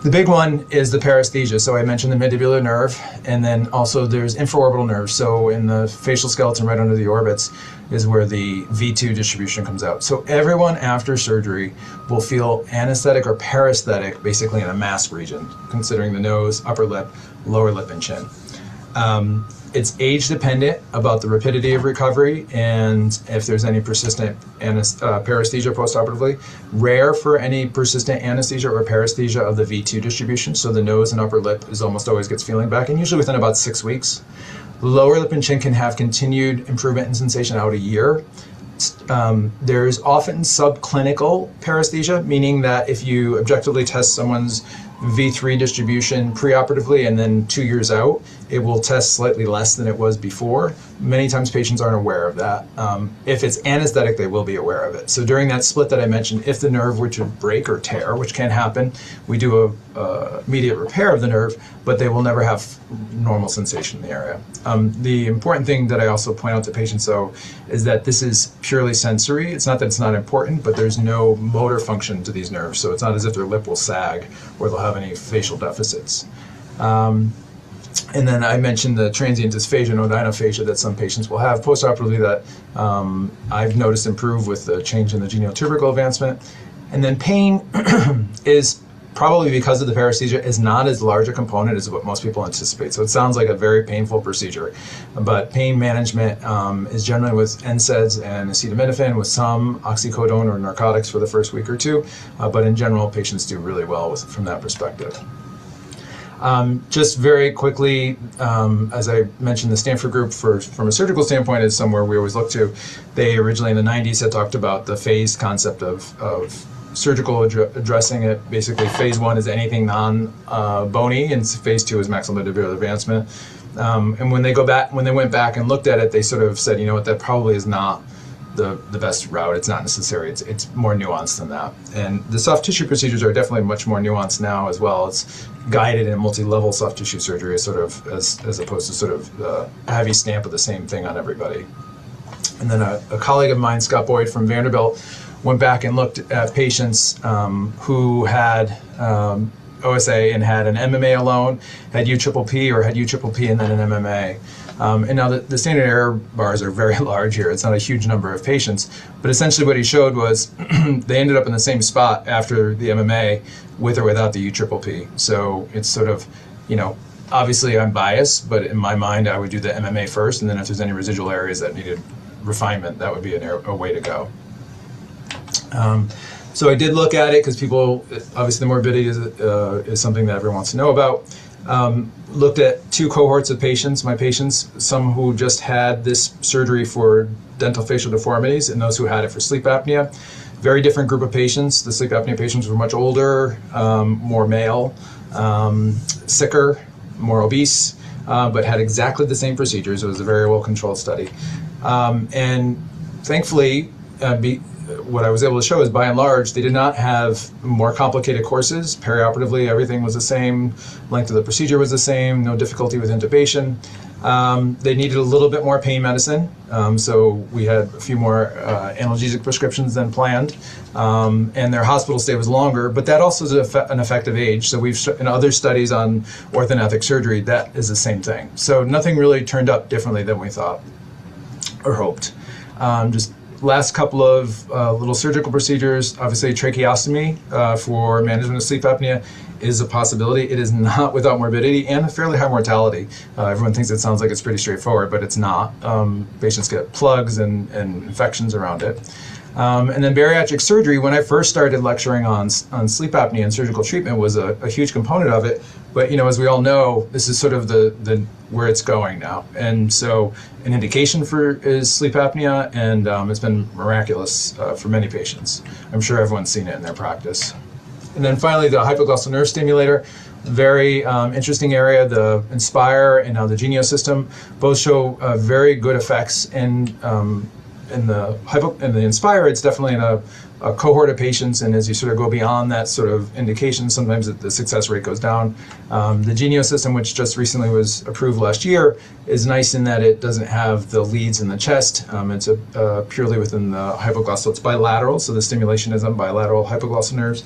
The big one is the paresthesia. So I mentioned the mandibular nerve, and then also there's infraorbital nerve. So in the facial skeleton right under the orbits is where the V2 distribution comes out. So everyone after surgery will feel anesthetic or paresthetic basically in a mask region, considering the nose, upper lip, lower lip, and chin. It's age dependent about the rapidity of recovery and if there's any persistent paresthesia postoperatively. Rare for any persistent anesthesia or paresthesia of the V2 distribution, so the nose and upper lip is almost always gets feeling back, and usually within about 6 weeks. Lower lip and chin can have continued improvement in sensation out a year. There's often subclinical paresthesia, meaning that if you objectively test someone's V3 distribution preoperatively and then 2 years out, it will test slightly less than it was before. Many times patients aren't aware of that. If it's anesthetic, they will be aware of it. So during that split that I mentioned, if the nerve were to break or tear, which can happen, we do a immediate repair of the nerve, but they will never have normal sensation in the area. The important thing that I also point out to patients, though, is that this is purely sensory. It's not that it's not important, but there's no motor function to these nerves, so it's not as if their lip will sag or they'll have any facial deficits. And then I mentioned the transient dysphagia and odynophagia that some patients will have postoperatively that I've noticed improve with the change in the geniotubercle advancement. And then pain is probably because of the paresthesia is not as large a component as what most people anticipate. So it sounds like a very painful procedure, but pain management is generally with NSAIDs and acetaminophen with some oxycodone or narcotics for the first week or two, but in general, patients do really well from that perspective. Just very quickly, as I mentioned, the Stanford group from a surgical standpoint is somewhere we always look to. They originally in the 90s had talked about the phase concept of surgical addressing it. Basically, phase 1 is anything non-bony, and phase 2 is maxillomandibular advancement. And when they went back and looked at it, they sort of said, you know what, that probably is not the best route. It's not necessary. It's more nuanced than that. And the soft tissue procedures are definitely much more nuanced now as well. It's guided in multi-level soft tissue surgery, sort of as opposed to sort of the heavy stamp of the same thing on everybody. And then a colleague of mine, Scott Boyd from Vanderbilt, went back and looked at patients who had OSA and had an MMA alone, had UPPP or had UPPP and then an MMA. And now the standard error bars are very large here. It's not a huge number of patients, but essentially what he showed was they ended up in the same spot after the MMA with or without the UPPP. So it's sort of, you know, obviously I'm biased, but in my mind I would do the MMA first, and then if there's any residual areas that needed refinement, that would be a way to go. So I did look at it because people, obviously the morbidity is something that everyone wants to know about. Looked at 2 cohorts of patients, my patients, some who just had this surgery for dental facial deformities and those who had it for sleep apnea. Very different group of patients. The sleep apnea patients were much older, more male, sicker, more obese, but had exactly the same procedures. It was a very well-controlled study. And thankfully, what I was able to show is, by and large, they did not have more complicated courses. Perioperatively, everything was the same. Length of the procedure was the same. No difficulty with intubation. They needed a little bit more pain medicine, so we had a few more analgesic prescriptions than planned, and their hospital stay was longer, but that also is an effect of age. So we've, in other studies on orthognathic surgery, that is the same thing. So nothing really turned up differently than we thought or hoped. Just last couple of little surgical procedures. Obviously, tracheostomy for management of sleep apnea is a possibility. It is not without morbidity and a fairly high mortality. Everyone thinks it sounds like it's pretty straightforward, but it's not. Patients get plugs and infections around it. And then bariatric surgery, when I first started lecturing on sleep apnea and surgical treatment, was a huge component of it. But as we all know, this is sort of the where it's going now. And so an indication is sleep apnea, and it's been miraculous for many patients. I'm sure everyone's seen it in their practice. And then finally, the hypoglossal nerve stimulator, very interesting area. The Inspire and now the Genio system both show very good effects in the Inspire. It's definitely in a cohort of patients, and as you sort of go beyond that sort of indication, sometimes the success rate goes down. The Genio system, which just recently was approved last year, is nice in that it doesn't have the leads in the chest. It's purely within the hypoglossal. It's bilateral, so the stimulation is on bilateral hypoglossal nerves.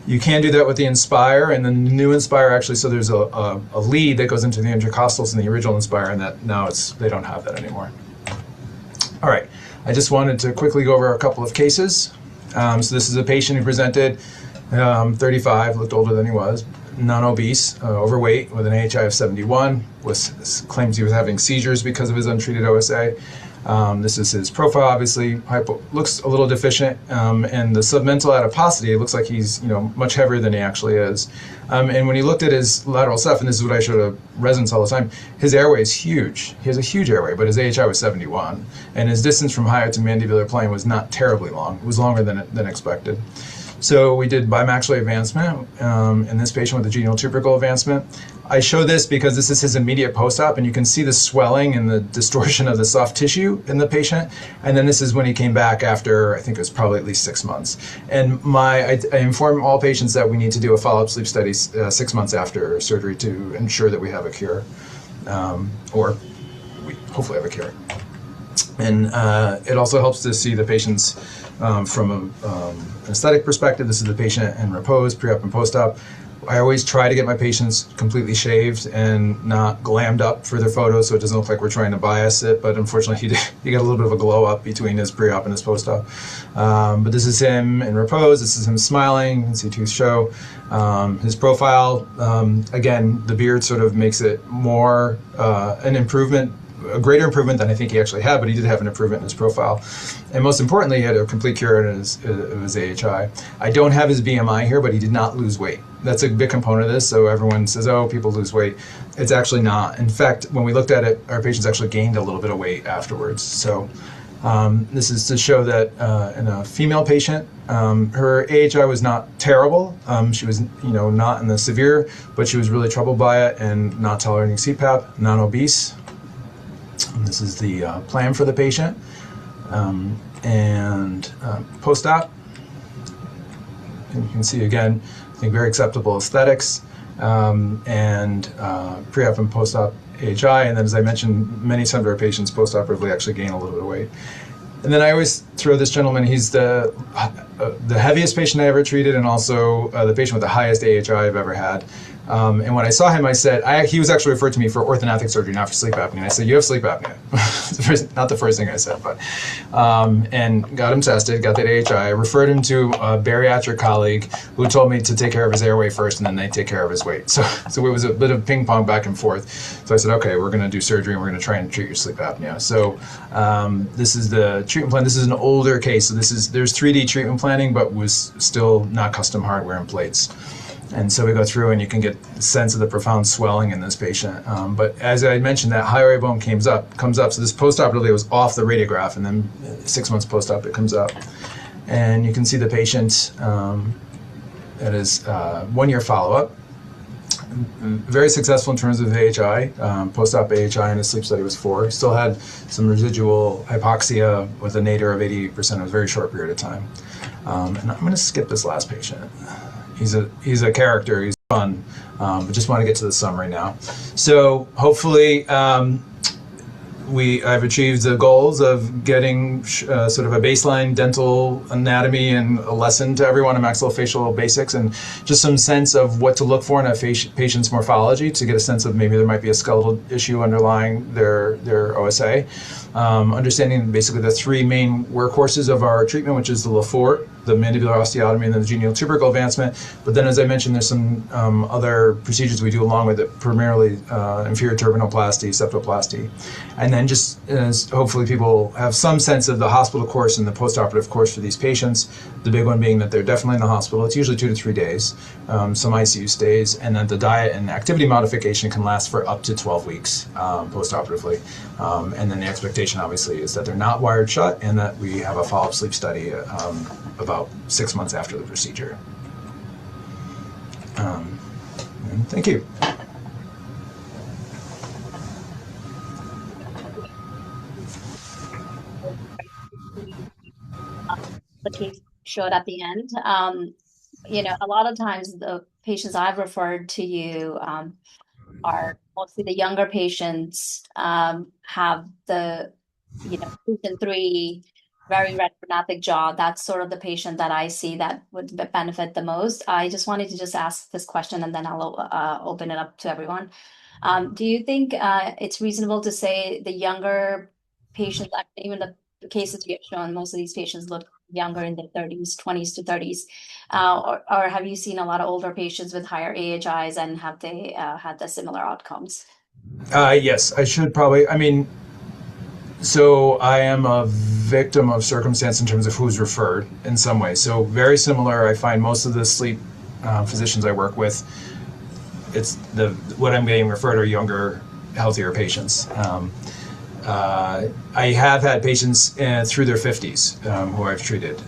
You can do that with the Inspire, and the new Inspire actually, so there's a lead that goes into the intercostals in the original Inspire, and that now they don't have that anymore. All right, I just wanted to quickly go over a couple of cases. So this is a patient who presented, 35, looked older than he was, non-obese, overweight, with an AHI of 71, claims he was having seizures because of his untreated OSA. This is his profile, obviously. Looks a little deficient, and the submental adiposity, it looks like he's much heavier than he actually is. And when he looked at his lateral ceph, and this is what I show to residents all the time, his airway is huge. He has a huge airway, but his AHI was 71, and his distance from hyoid to mandibular plane was not terribly long. It was longer than expected. So we did bimaxillary advancement in this patient with a genial tubercle advancement. I show this because this is his immediate post-op, and you can see the swelling and the distortion of the soft tissue in the patient. And then this is when he came back after, I think it was probably at least 6 months. And I inform all patients that we need to do a follow-up sleep study 6 months after surgery to ensure that we have a cure, or we hopefully have a cure. And it also helps to see the patients from an aesthetic perspective. This is the patient in repose, pre-op and post-op. I always try to get my patients completely shaved and not glammed up for their photos, so it doesn't look like we're trying to bias it. But unfortunately, he got a little bit of a glow up between his pre-op and his post-op. But this is him in repose. This is him smiling. You can see tooth show. His profile, again, the beard sort of makes it more an improvement, a greater improvement than I think he actually had, but he did have an improvement in his profile. And most importantly, he had a complete cure in his AHI. I don't have his BMI here, but he did not lose weight. That's a big component of this. So everyone says, oh, people lose weight. It's actually not. In fact, when we looked at it, our patients actually gained a little bit of weight afterwards. So this is to show that in a female patient, her AHI was not terrible. She was, not in the severe, but she was really troubled by it and not tolerating CPAP, non-obese. And this is the plan for the patient, and post-op. And you can see again, I think very acceptable aesthetics, and pre-op and post-op AHI. And then, as I mentioned, many of our patients post-operatively actually gain a little bit of weight. And then I always throw this gentleman, he's the heaviest patient I ever treated, and also the patient with the highest AHI I've ever had. And when I saw him, I said, he was actually referred to me for orthognathic surgery, not for sleep apnea. And I said, you have sleep apnea. Not the first thing I said, but, and got him tested, got that AHI. I referred him to a bariatric colleague who told me to take care of his airway first, and then they take care of his weight. So it was a bit of ping pong back and forth. So I said, okay, we're going to do surgery, and we're going to try and treat your sleep apnea. So this is the treatment plan. This is an older case. So there's 3D treatment planning, but was still not custom hardware and plates. And so we go through, and you can get a sense of the profound swelling in this patient. But as I mentioned, that hyoid bone comes up. So this post-operatively was off the radiograph, and then 6 months post-op it comes up. And you can see the patient at his 1 year follow-up. very successful in terms of AHI. Post-op AHI in his sleep study was 4. Still had some residual hypoxia with a nadir of 88% in a very short period of time. And I'm going to skip this last patient. He's a character. He's fun. But just want to get to the summary now. So hopefully I've achieved the goals of getting sort of a baseline dental anatomy and a lesson to everyone in maxillofacial basics, and just some sense of what to look for in a patient's morphology to get a sense of maybe there might be a skeletal issue underlying their OSA. Understanding basically the 3 main workhorses of our treatment, which is the Lefort, the mandibular osteotomy, and then the genial tubercle advancement. But then, as I mentioned, there's some other procedures we do along with it, primarily inferior turbinoplasty, septoplasty. And then just as hopefully people have some sense of the hospital course and the postoperative course for these patients, the big one being that they're definitely in the hospital. It's usually 2 to 3 days, some ICU stays, and that the diet and activity modification can last for up to 12 weeks postoperatively. And then the expectation, obviously, is that they're not wired shut and that we have a follow-up sleep study about 6 months after the procedure. And thank you. The case showed at the end. A lot of times the patients I've referred to you are mostly the younger patients, have the, patient 3, very retronathic jaw. That's sort of the patient that I see that would benefit the most. I just wanted to just ask this question and then I'll open it up to everyone. Do you think it's reasonable to say the younger patients, even the cases you have shown, most of these patients look younger in their 30s, 20s to 30s, or have you seen a lot of older patients with higher AHIs, and have they had the similar outcomes? Yes, I should probably, so I am a victim of circumstance in terms of who's referred in some way. So very similar, I find most of the sleep physicians I work with, what I'm getting referred are younger, healthier patients. I have had patients through their 50s who I've treated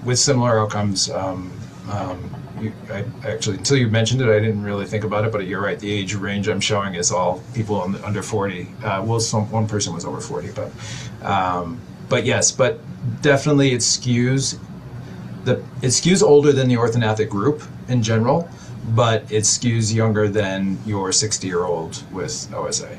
with similar outcomes. I actually, until you mentioned it, I didn't really think about it, but you're right. The age range I'm showing is all people under 40. One person was over 40, but yes, but definitely it skews older than the orthognathic group in general, but it skews younger than your 60-year-old with OSA.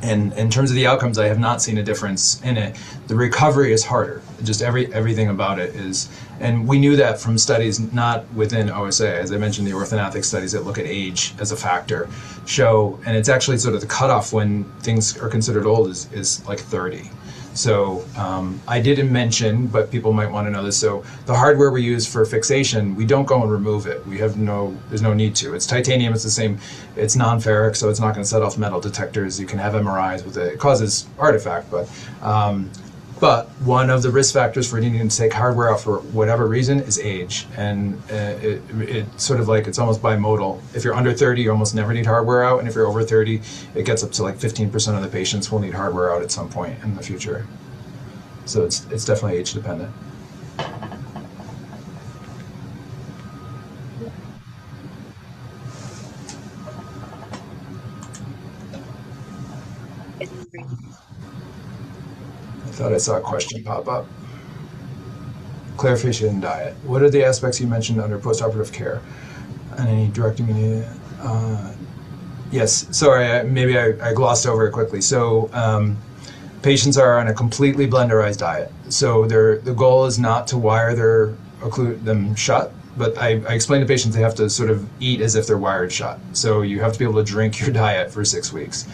And in terms of the outcomes, I have not seen a difference in it. The recovery is harder. Just everything about it is, and we knew that from studies not within OSA. As I mentioned, the orthognathic studies that look at age as a factor show, and it's actually sort of the cutoff when things are considered old is like 30. So I didn't mention, but people might want to know this. So the hardware we use for fixation, we don't go and remove it. There's no need to. It's titanium, it's the same, it's non-ferric, so it's not going to set off metal detectors. You can have MRIs with it. It causes artifact, but one of the risk factors for needing to take hardware out for whatever reason is age. And it's sort of like, it's almost bimodal. If you're under 30, you almost never need hardware out. And if you're over 30, it gets up to like 15% of the patients will need hardware out at some point in the future. So it's definitely age dependent. I thought I saw a question pop up. Clarification in diet. What are the aspects you mentioned under postoperative care? And any directing me to... yes, sorry, maybe I glossed over it quickly. So patients are on a completely blenderized diet. So the goal is not to wire them shut, but I explain to patients they have to sort of eat as if they're wired shut. So you have to be able to drink your diet for 6 weeks.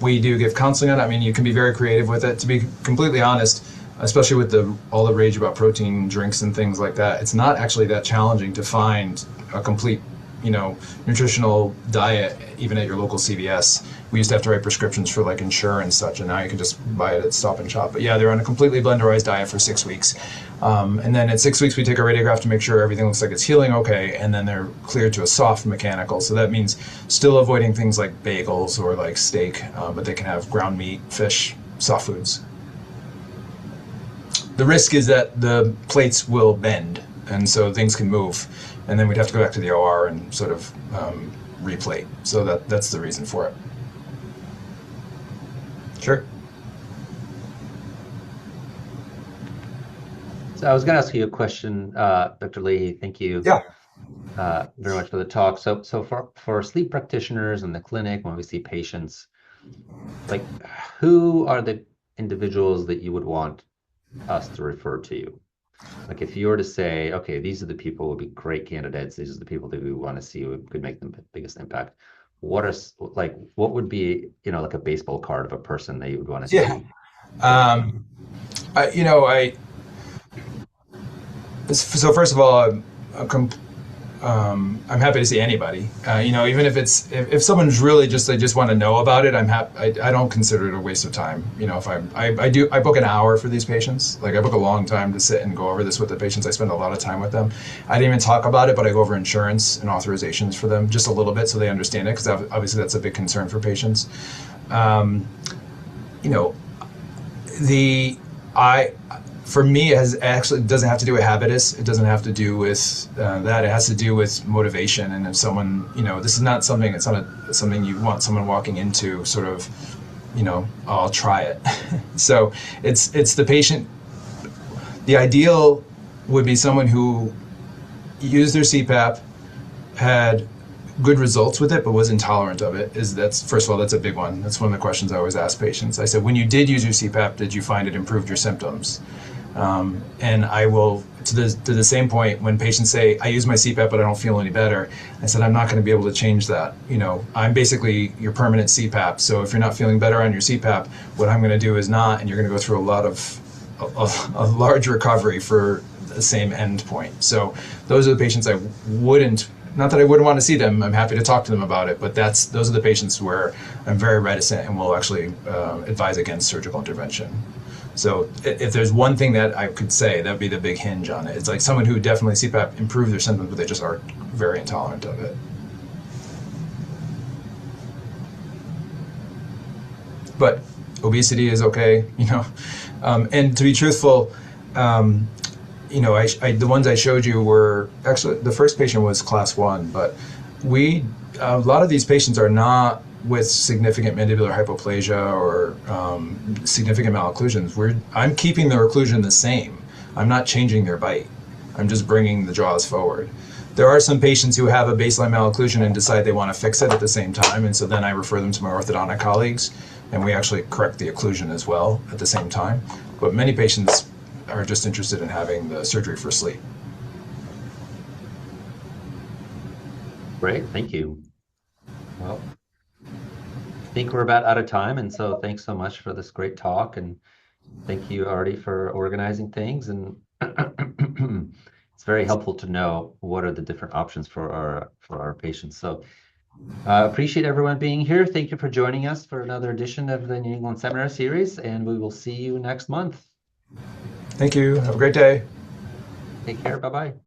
We do give counseling on it. I mean, you can be very creative with it. To be completely honest, especially with all the rage about protein drinks and things like that, it's not actually that challenging to find a complete, nutritional diet, even at your local CVS. We used to have to write prescriptions for like Ensure and such, and now you can just buy it at Stop and Shop. But yeah, they're on a completely blenderized diet for 6 weeks. And then at 6 weeks, we take a radiograph to make sure everything looks like it's healing okay, and then they're cleared to a soft mechanical. So that means still avoiding things like bagels or like steak, but they can have ground meat, fish, soft foods. The risk is that the plates will bend, and so things can move. and then we'd have to go back to the OR and sort of replate. So that's the reason for it. Sure. So I was going to ask you a question, Dr. Lahey. Thank you Yeah. very much for the talk. So for sleep practitioners in the clinic, when we see patients, like who are the individuals that you would want us to refer to you? Like if you were to say, okay, these are the people who would be great candidates, these are the people that we want to see who could make the biggest impact. What would be, like a baseball card of a person that you would want to Yeah. see? I, you know, I so first of all, I'm happy to see anybody. Even if someone's really they just want to know about it, I'm happy. I don't consider it a waste of time. If I book an hour for these patients. Like I book a long time to sit and go over this with the patients. I spend a lot of time with them. I didn't even talk about it, but I go over insurance and authorizations for them just a little bit so they understand it, because obviously that's a big concern for patients. For me, it doesn't have to do with habitus. It doesn't have to do with that. It has to do with motivation. And if someone, this is not something, it's not something you want someone walking into sort of, I'll try it. So it's the patient. The ideal would be someone who used their CPAP, had good results with it, but was intolerant of it. First of all, that's a big one. That's one of the questions I always ask patients. I said, when you did use your CPAP, did you find it improved your symptoms? And I will, to the same point, when patients say, I use my CPAP, but I don't feel any better, I said, I'm not going to be able to change that. I'm basically your permanent CPAP. So if you're not feeling better on your CPAP, what I'm going to do is not, and you're going to go through a large recovery for the same end point. So those are the patients I wouldn't, not that I wouldn't want to see them, I'm happy to talk to them about it, but those are the patients where I'm very reticent and will actually advise against surgical intervention. So if there's one thing that I could say, that would be the big hinge on it. It's like someone who definitely CPAP improved their symptoms, but they just are very intolerant of it. But obesity is okay, and to be truthful, the ones I showed you were actually, the first patient was class 1, but a lot of these patients are not with significant mandibular hypoplasia or significant malocclusions. I'm keeping their occlusion the same. I'm not changing their bite. I'm just bringing the jaws forward. There are some patients who have a baseline malocclusion and decide they want to fix it at the same time, and so then I refer them to my orthodontic colleagues, and we actually correct the occlusion as well at the same time. But many patients are just interested in having the surgery for sleep. Great, thank you. Well, I think we're about out of time, and so thanks so much for this great talk, and thank you, Artie, for organizing things. And it's very helpful to know what are the different options for our patients. So appreciate everyone being here. Thank you for joining us for another edition of the New England Seminar Series, and we will see you next month. Thank you. Have a great day. Take care. Bye-bye.